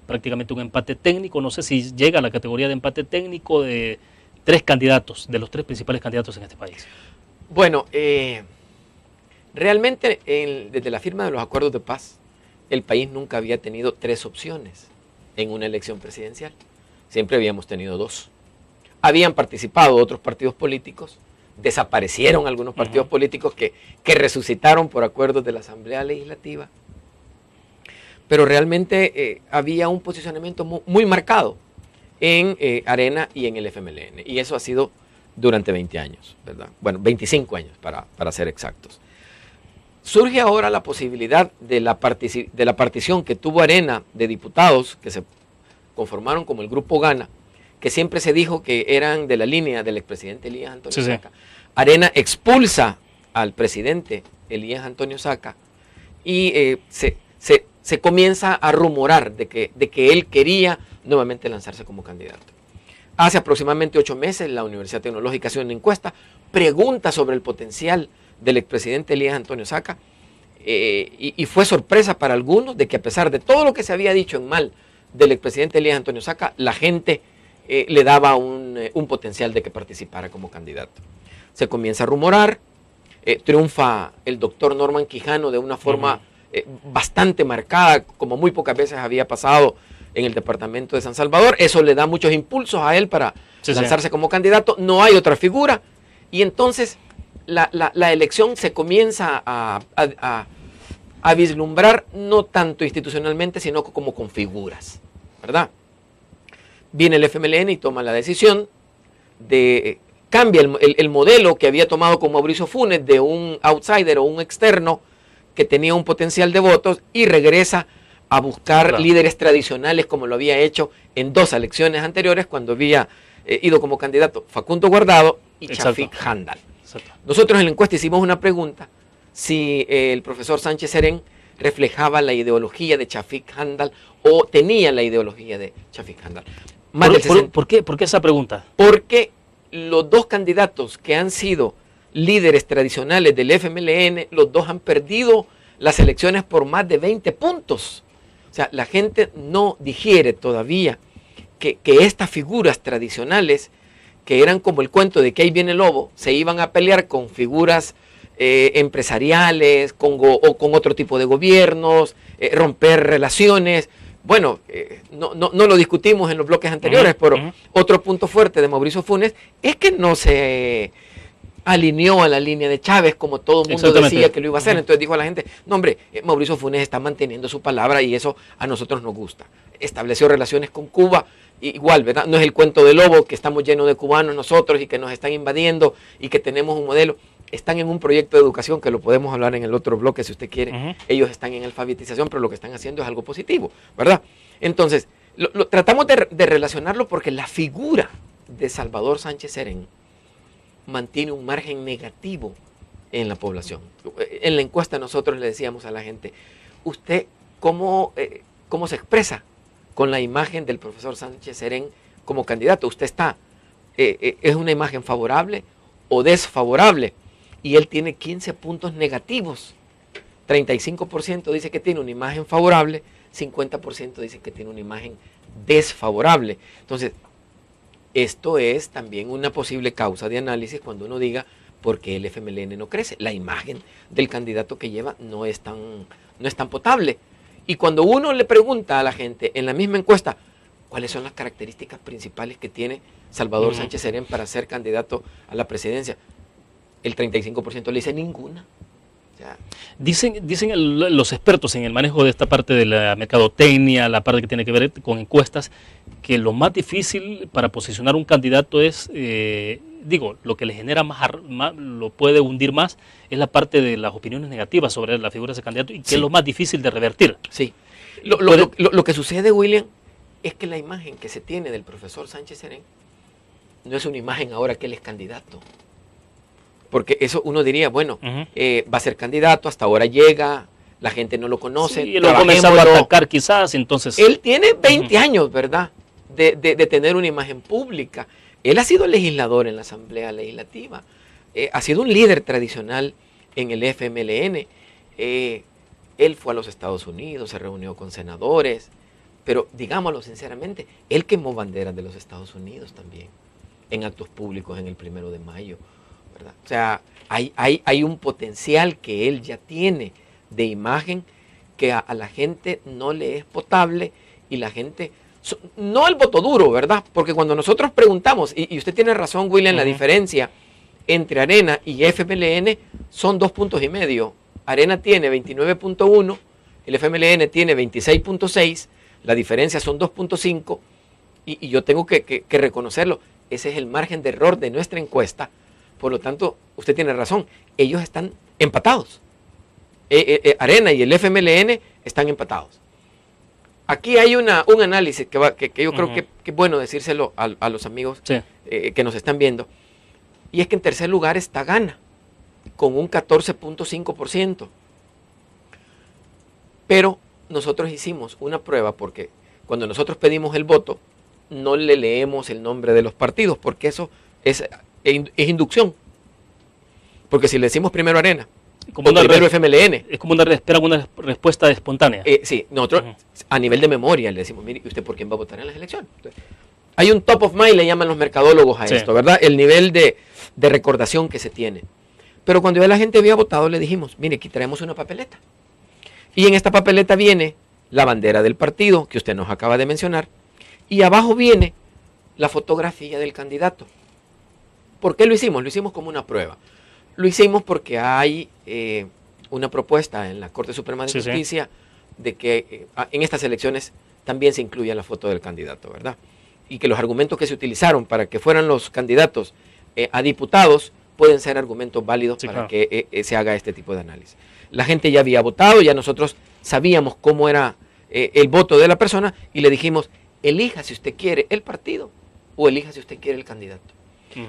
prácticamente un empate técnico, no sé si llega a la categoría de empate técnico de 3 candidatos, de los 3 principales candidatos en este país. Bueno, realmente desde la firma de los acuerdos de paz, el país nunca había tenido 3 opciones en una elección presidencial. Siempre habíamos tenido 2. Habían participado otros partidos políticos, desaparecieron algunos partidos políticos que resucitaron por acuerdos de la Asamblea Legislativa, pero realmente había un posicionamiento muy marcado en Arena y en el FMLN, y eso ha sido durante 20 años, ¿verdad? Bueno, 25 años para ser exactos. Surge ahora la posibilidad de la partición que tuvo Arena de diputados que se conformaron como el Grupo Gana, que siempre se dijo que eran de la línea del expresidente Elías Antonio Saca. Arena expulsa al presidente Elías Antonio Saca y se comienza a rumorar de que él quería nuevamente lanzarse como candidato. Hace aproximadamente 8 meses la Universidad Tecnológica hace una encuesta, pregunta sobre el potencial del expresidente Elías Antonio Saca, y fue sorpresa para algunos de que a pesar de todo lo que se había dicho en mal del expresidente Elías Antonio Saca, la gente le daba un potencial de que participara como candidato. Se comienza a rumorar, triunfa el doctor Norman Quijano de una forma bastante marcada, como muy pocas veces había pasado en el departamento de San Salvador. Eso le da muchos impulsos a él para lanzarse como candidato. No hay otra figura, y entonces la elección se comienza a vislumbrar, no tanto institucionalmente, sino como con figuras, ¿verdad? Viene el FMLN y toma la decisión de cambia el modelo que había tomado con Mauricio Funes de un outsider o un externo que tenía un potencial de votos, y regresa a buscar líderes tradicionales como lo había hecho en 2 elecciones anteriores, cuando había ido como candidato Facundo Guardado y Chafik Handal. Nosotros en la encuesta hicimos una pregunta: si el profesor Sánchez Serén reflejaba la ideología de Chafik Handal o tenía la ideología de Chafik Handal. ¿Por qué esa pregunta? Porque los 2 candidatos que han sido líderes tradicionales del FMLN, los 2 han perdido las elecciones por más de 20 puntos. O sea, la gente no digiere todavía que estas figuras tradicionales, que eran como el cuento de que ahí viene el lobo, se iban a pelear con figuras empresariales, o con otro tipo de gobiernos, romper relaciones. Bueno, no lo discutimos en los bloques anteriores, pero otro punto fuerte de Mauricio Funes es que no se alineó a la línea de Chávez como todo el mundo decía que lo iba a hacer. Entonces dijo a la gente: no, hombre, Mauricio Funes está manteniendo su palabra y eso a nosotros nos gusta. Estableció relaciones con Cuba, igual, ¿verdad? No es el cuento del lobo, que estamos llenos de cubanos nosotros y que nos están invadiendo y que tenemos un modelo. Están en un proyecto de educación que lo podemos hablar en el otro bloque si usted quiere. Ellos están en alfabetización, pero lo que están haciendo es algo positivo, ¿verdad? Entonces, tratamos de relacionarlo porque la figura de Salvador Sánchez Serén mantiene un margen negativo en la población. En la encuesta nosotros le decíamos a la gente: ¿usted cómo se expresa con la imagen del profesor Sánchez Serén como candidato? ¿Usted es una imagen favorable o desfavorable? Y él tiene 15 puntos negativos. 35% dice que tiene una imagen favorable, 50% dice que tiene una imagen desfavorable. Entonces, esto es también una posible causa de análisis cuando uno diga por qué el FMLN no crece. La imagen del candidato que lleva no es tan potable. Y cuando uno le pregunta a la gente en la misma encuesta cuáles son las características principales que tiene Salvador Sánchez Serén para ser candidato a la presidencia, el 35% le dice ninguna. O sea, dicen los expertos en el manejo de esta parte de la mercadotecnia, la parte que tiene que ver con encuestas, que lo más difícil para posicionar un candidato es, lo que le genera más, lo puede hundir más, es la parte de las opiniones negativas sobre la figura de ese candidato, y que es lo más difícil de revertir. Sí. Lo que sucede, William, es que la imagen que se tiene del profesor Sánchez Serén no es una imagen ahora que él es candidato. Porque eso uno diría, bueno, va a ser candidato, hasta ahora llega, la gente no lo conoce. Sí, y lo ha comenzado a atacar quizás, entonces. Él tiene 20 años, ¿verdad? De tener una imagen pública. Él ha sido legislador en la Asamblea Legislativa, ha sido un líder tradicional en el FMLN. Él fue a los Estados Unidos, se reunió con senadores, pero digámoslo sinceramente, él quemó banderas de los Estados Unidos también, en actos públicos en el 1 de mayo, ¿verdad? O sea, hay un potencial que él ya tiene de imagen que a la gente no le es potable y la gente, no el voto duro, ¿verdad? Porque cuando nosotros preguntamos, y usted tiene razón, William, la diferencia entre Arena y FMLN son 2,5 puntos. Arena tiene 29.1, el FMLN tiene 26.6, la diferencia son 2.5 y yo tengo que reconocerlo. Ese es el margen de error de nuestra encuesta. Por lo tanto, usted tiene razón, ellos están empatados. Arena y el FMLN están empatados. Aquí hay un análisis que yo creo que es bueno decírselo a los amigos que nos están viendo. Y es que en tercer lugar está Gana, con un 14.5%. Pero nosotros hicimos una prueba porque cuando nosotros pedimos el voto, no le leemos el nombre de los partidos, porque eso es inducción. Porque si le decimos primero Arena, como primero FMLN. Es como una respuesta espontánea. Sí, nosotros a nivel de memoria le decimos, mire, ¿usted por quién va a votar en las elecciones? Entonces, hay un top of mind, le llaman los mercadólogos a esto, ¿verdad? El nivel de recordación que se tiene. Pero cuando ya la gente había votado, le dijimos, mire, aquí traemos una papeleta. Y en esta papeleta viene la bandera del partido, que usted nos acaba de mencionar, y abajo viene la fotografía del candidato. ¿Por qué lo hicimos? Lo hicimos como una prueba. Lo hicimos porque hay una propuesta en la Corte Suprema de Justicia de que en estas elecciones también se incluya la foto del candidato, ¿verdad? Y que los argumentos que se utilizaron para que fueran los candidatos a diputados pueden ser argumentos válidos para que se haga este tipo de análisis. La gente ya había votado, ya nosotros sabíamos cómo era el voto de la persona y le dijimos, elija si usted quiere el partido o elija si usted quiere el candidato.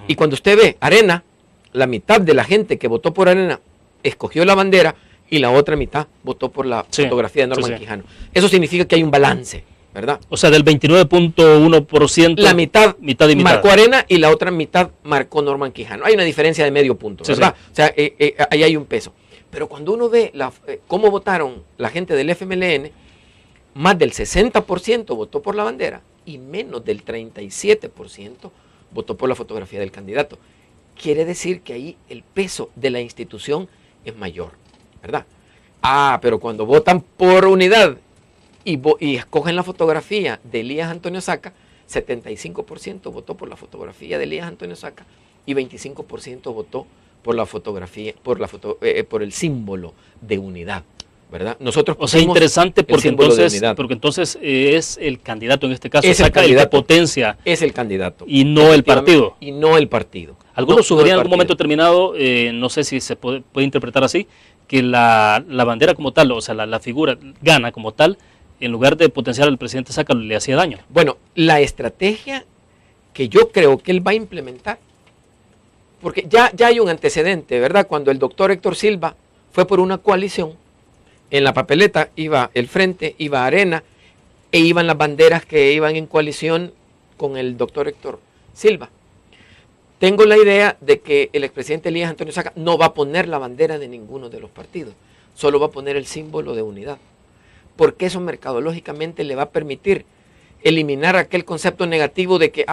Y cuando usted ve Arena, la mitad de la gente que votó por Arena escogió la bandera y la otra mitad votó por la fotografía de Norman Quijano. Eso significa que hay un balance, ¿verdad? O sea, del 29.1%, la mitad y mitad marcó Arena y la otra mitad marcó Norman Quijano. Hay una diferencia de medio punto, ¿verdad? O sea, ahí hay un peso. Pero cuando uno ve cómo votaron la gente del FMLN, más del 60% votó por la bandera y menos del 37% votó por la fotografía del candidato. Quiere decir que ahí el peso de la institución es mayor, ¿verdad? Pero cuando votan por unidad y escogen la fotografía de Elías Antonio Saca, 75% votó por la fotografía de Elías Antonio Saca y 25% votó por la fotografía, por el símbolo de unidad, ¿verdad? Nosotros interesante porque entonces es el candidato en este caso, Saca el que potencia. Es el candidato. Y no el partido. Y no el partido. Algunos sugerían en algún momento determinado, no sé si se puede interpretar así, que la bandera como tal, o sea, la figura Gana como tal, en lugar de potenciar al presidente Saca, le hacía daño. Bueno, la estrategia que yo creo que él va a implementar, porque ya hay un antecedente, ¿verdad? Cuando el doctor Héctor Silva fue por una coalición, en la papeleta iba el Frente, iba Arena, e iban las banderas que iban en coalición con el doctor Héctor Silva. Tengo la idea de que el expresidente Elías Antonio Saca no va a poner la bandera de ninguno de los partidos, solo va a poner el símbolo de unidad, porque eso mercadológicamente le va a permitir eliminar aquel concepto negativo de que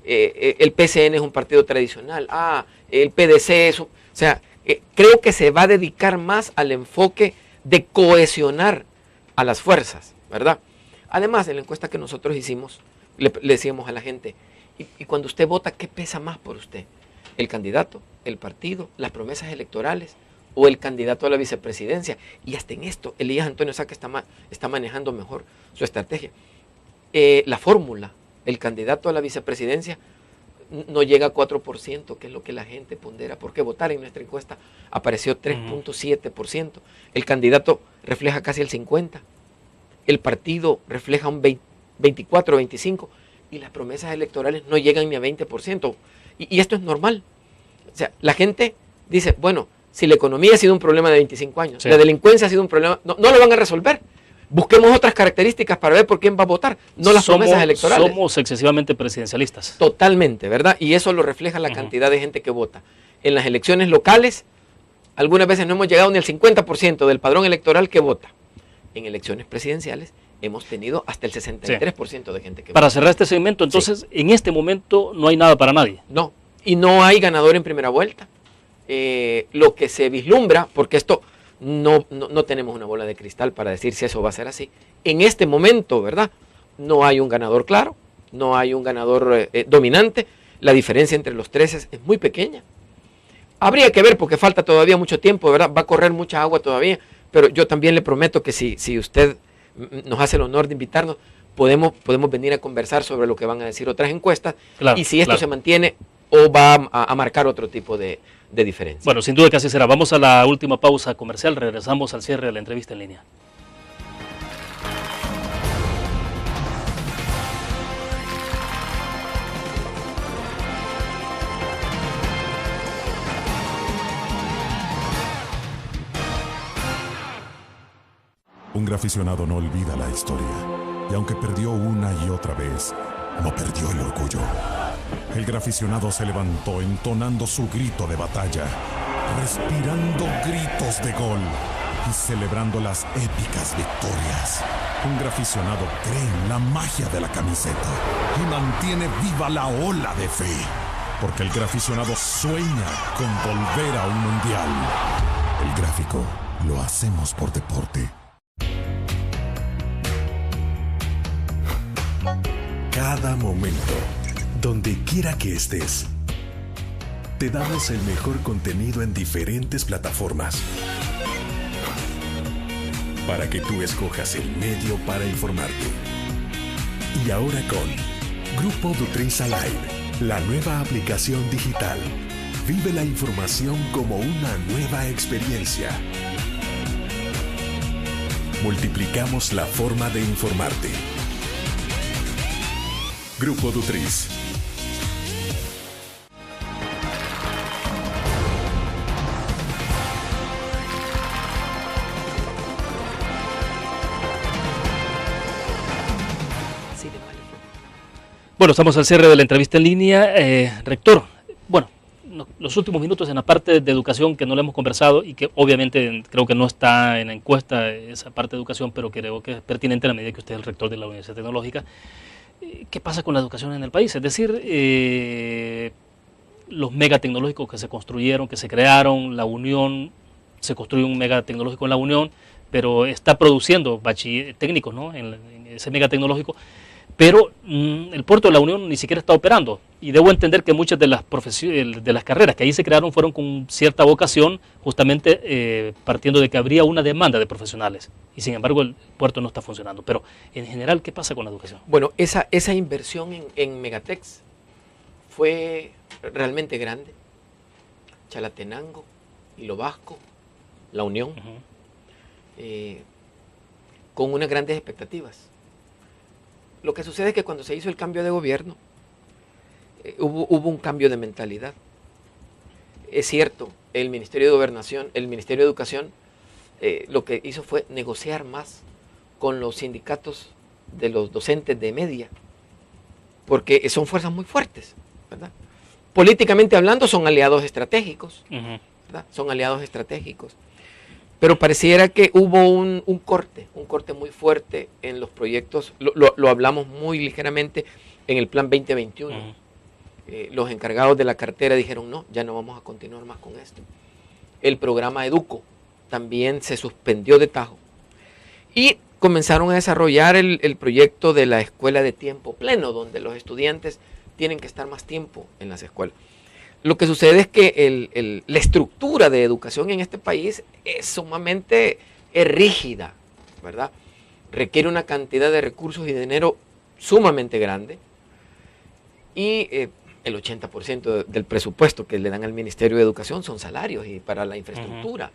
el PCN es un partido tradicional, el PDC es un... O sea, creo que se va a dedicar más al enfoque de cohesionar a las fuerzas, ¿verdad? Además, en la encuesta que nosotros hicimos, le decíamos a la gente, y cuando usted vota, ¿qué pesa más por usted? ¿El candidato, el partido, las promesas electorales o el candidato a la vicepresidencia? Y hasta en esto, Elías Antonio Saca está manejando mejor su estrategia. La fórmula, el candidato a la vicepresidencia no llega a 4%, que es lo que la gente pondera. ¿Por qué votar? En nuestra encuesta apareció 3.7%. El candidato refleja casi el 50%. El partido refleja un 24, 25%. Y las promesas electorales no llegan ni a 20%. Y esto es normal. O sea, la gente dice, bueno, si la economía ha sido un problema de 25 años, la delincuencia ha sido un problema, no lo van a resolver. Busquemos otras características para ver por quién va a votar, no las promesas electorales. Somos excesivamente presidencialistas. Totalmente, ¿verdad? Y eso lo refleja la cantidad de gente que vota. En las elecciones locales, algunas veces no hemos llegado ni al 50% del padrón electoral que vota. En elecciones presidenciales hemos tenido hasta el 63% de gente que vota. Para cerrar este segmento, entonces, en este momento no hay nada para nadie. No, y no hay ganador en primera vuelta. Lo que se vislumbra, porque esto no tenemos una bola de cristal para decir si eso va a ser así. En este momento, ¿verdad? No hay un ganador claro, no hay un ganador dominante. La diferencia entre los tres es muy pequeña. Habría que ver porque falta todavía mucho tiempo, ¿verdad? Va a correr mucha agua todavía, pero yo también le prometo que si usted nos hace el honor de invitarnos, podemos venir a conversar sobre lo que van a decir otras encuestas, claro, y si esto se mantiene o va a marcar otro tipo de diferencia. Bueno, sin duda que así será. Vamos a la última pausa comercial, regresamos al cierre de la entrevista en línea. Un graficionado no olvida la historia, y aunque perdió una y otra vez, no perdió el orgullo. El graficionado se levantó entonando su grito de batalla, respirando gritos de gol y celebrando las épicas victorias. Un graficionado cree en la magia de la camiseta y mantiene viva la ola de fe, porque el graficionado sueña con volver a un mundial. El gráfico lo hacemos por deporte. Cada momento, donde quiera que estés, te damos el mejor contenido en diferentes plataformas para que tú escojas el medio para informarte. Y ahora con Grupo Dutriza Live, la nueva aplicación digital. Vive la información como una nueva experiencia. Multiplicamos la forma de informarte. Grupo Dutriz. Bueno, estamos al cierre de la entrevista en línea. Rector, bueno, los últimos minutos en la parte de educación que no le hemos conversado y que obviamente creo que no está en la encuesta esa parte de educación, pero creo que es pertinente a la medida que usted es el rector de la Universidad Tecnológica. ¿Qué pasa con la educación en el país? Es decir, los megatecnológicos que se construyeron, que se crearon, la Unión, se construyó un megatecnológico en la Unión, pero está produciendo técnicos, ¿no?, en ese megatecnológico, pero el puerto de la Unión ni siquiera está operando. Y debo entender que muchas de las carreras que ahí se crearon fueron con cierta vocación, justamente partiendo de que habría una demanda de profesionales. Y sin embargo el puerto no está funcionando. Pero en general, ¿qué pasa con la educación? Bueno, esa inversión en Megatex fue realmente grande. Chalatenango, Hilo Vasco, la Unión, con unas grandes expectativas. Lo que sucede es que cuando se hizo el cambio de gobierno, hubo un cambio de mentalidad. Es cierto, el Ministerio de Gobernación, el Ministerio de Educación, lo que hizo fue negociar más con los sindicatos de los docentes de media, porque son fuerzas muy fuertes, ¿verdad? Políticamente hablando son aliados estratégicos, ¿verdad? Son aliados estratégicos. Pero pareciera que hubo un corte muy fuerte en los proyectos. Lo hablamos muy ligeramente en el Plan 2021. Los encargados de la cartera dijeron, no, ya no vamos a continuar más con esto. El programa Educo también se suspendió de tajo. Y comenzaron a desarrollar el proyecto de la escuela de tiempo pleno, donde los estudiantes tienen que estar más tiempo en las escuelas. Lo que sucede es que la estructura de educación en este país es sumamente rígida, ¿verdad? Requiere una cantidad de recursos y de dinero sumamente grande. Y el 80% del presupuesto que le dan al Ministerio de Educación son salarios y para la infraestructura,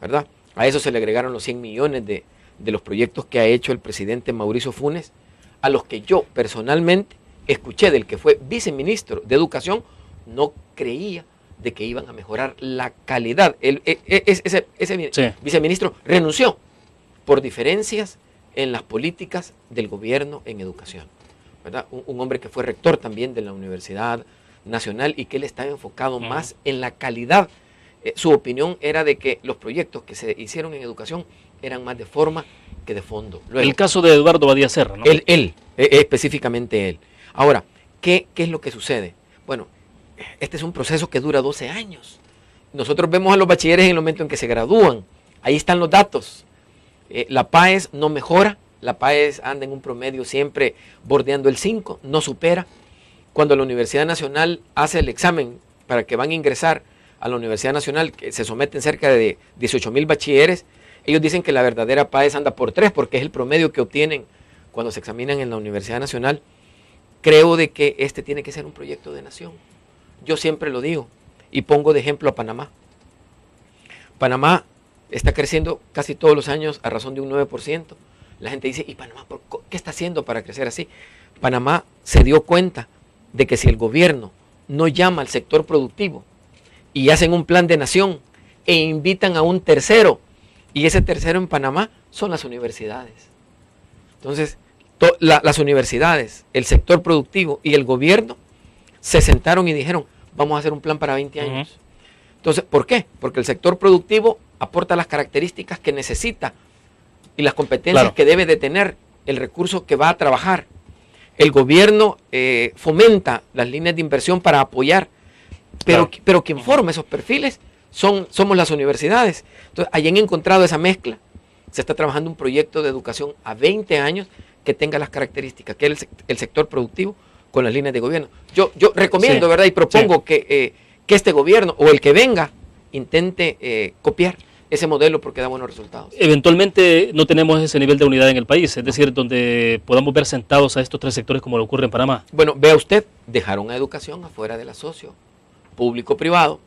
¿verdad? A eso se le agregaron los 100 millones de los proyectos que ha hecho el presidente Mauricio Funes, a los que yo personalmente escuché del que fue viceministro de Educación, no creía de que iban a mejorar la calidad. Ese viceministro renunció por diferencias en las políticas del gobierno en educación, ¿verdad? Un hombre que fue rector también de la Universidad Nacional y que él estaba enfocado más en la calidad. Su opinión era de que los proyectos que se hicieron en educación eran más de forma que de fondo. Luego, el caso de Eduardo Badía Serra, ¿no? Específicamente él. Ahora, ¿qué es lo que sucede? Bueno, este es un proceso que dura 12 años. Nosotros vemos a los bachilleres en el momento en que se gradúan. Ahí están los datos. La PAES no mejora. La PAES anda en un promedio siempre bordeando el 5, no supera. Cuando la Universidad Nacional hace el examen para que van a ingresar a la Universidad Nacional, que se someten cerca de 18,000 bachilleres, ellos dicen que la verdadera PAES anda por 3, porque es el promedio que obtienen cuando se examinan en la Universidad Nacional. Creo de que este tiene que ser un proyecto de nación. Yo siempre lo digo y pongo de ejemplo a Panamá. Panamá está creciendo casi todos los años a razón de un 9%. La gente dice, ¿y Panamá qué está haciendo para crecer así? Panamá se dio cuenta de que si el gobierno no llama al sector productivo y hacen un plan de nación e invitan a un tercero, y ese tercero en Panamá son las universidades. Entonces, las universidades, el sector productivo y el gobierno se sentaron y dijeron, vamos a hacer un plan para 20 años. Entonces, ¿por qué? Porque el sector productivo aporta las características que necesita y las competencias que debe de tener el recurso que va a trabajar. El gobierno fomenta las líneas de inversión para apoyar, pero quien forma esos perfiles somos las universidades. Entonces, allí han encontrado esa mezcla. Se está trabajando un proyecto de educación a 20 años que tenga las características, que es el sector productivo con las líneas de gobierno. Yo recomiendo, ¿verdad? Y propongo que este gobierno o el que venga intente copiar ese modelo porque da buenos resultados. Eventualmente no tenemos ese nivel de unidad en el país, es decir, donde podamos ver sentados a estos tres sectores como lo ocurre en Panamá. Bueno, vea usted, dejaron a educación afuera del asocio público-privado,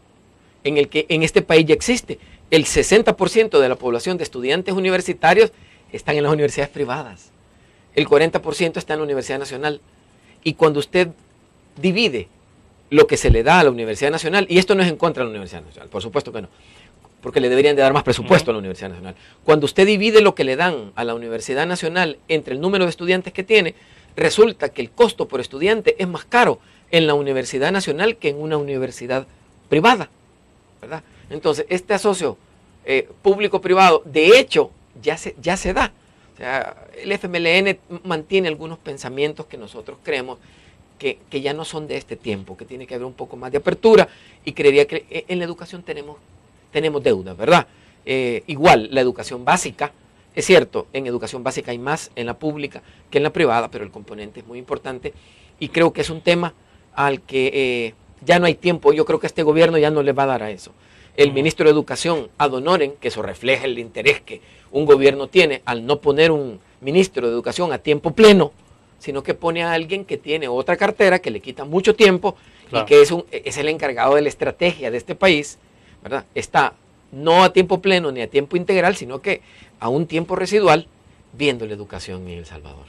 en el que en este país ya existe. El 60% de la población de estudiantes universitarios están en las universidades privadas. El 40% está en la Universidad Nacional. Y cuando usted divide lo que se le da a la Universidad Nacional, y esto no es en contra de la Universidad Nacional, por supuesto que no, porque le deberían de dar más presupuesto a la Universidad Nacional. Cuando usted divide lo que le dan a la Universidad Nacional entre el número de estudiantes que tiene, resulta que el costo por estudiante es más caro en la Universidad Nacional que en una universidad privada, ¿verdad? Entonces, este asocio público-privado, de hecho, ya se da. O sea, el FMLN mantiene algunos pensamientos que nosotros creemos que ya no son de este tiempo, que tiene que haber un poco más de apertura, y creería que en la educación tenemos deuda, ¿verdad? Igual, la educación básica, es cierto, en educación básica hay más en la pública que en la privada, pero el componente es muy importante, y creo que es un tema al que ya no hay tiempo. Yo creo que este gobierno ya no le va a dar a eso. El ministro de Educación, ad honorem, que eso refleja el interés que un gobierno tiene al no poner un ministro de Educación a tiempo pleno, sino que pone a alguien que tiene otra cartera, que le quita mucho tiempo, y que es el encargado de la estrategia de este país, ¿verdad? Está no a tiempo pleno ni a tiempo integral, sino que a un tiempo residual viendo la educación en El Salvador.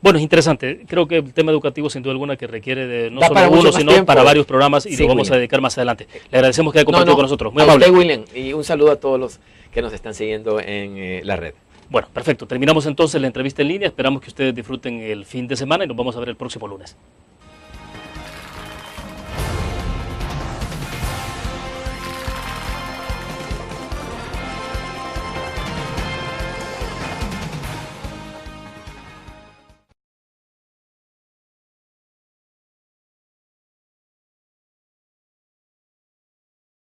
Bueno, es interesante. Creo que el tema educativo, sin duda alguna, que requiere de no solo uno, sino para varios programas, y lo vamos a dedicar más adelante. Le agradecemos que haya compartido con nosotros. Muy amable. William, y un saludo a todos los que nos están siguiendo en la red. Bueno, perfecto. Terminamos entonces la entrevista en línea. Esperamos que ustedes disfruten el fin de semana y nos vamos a ver el próximo lunes.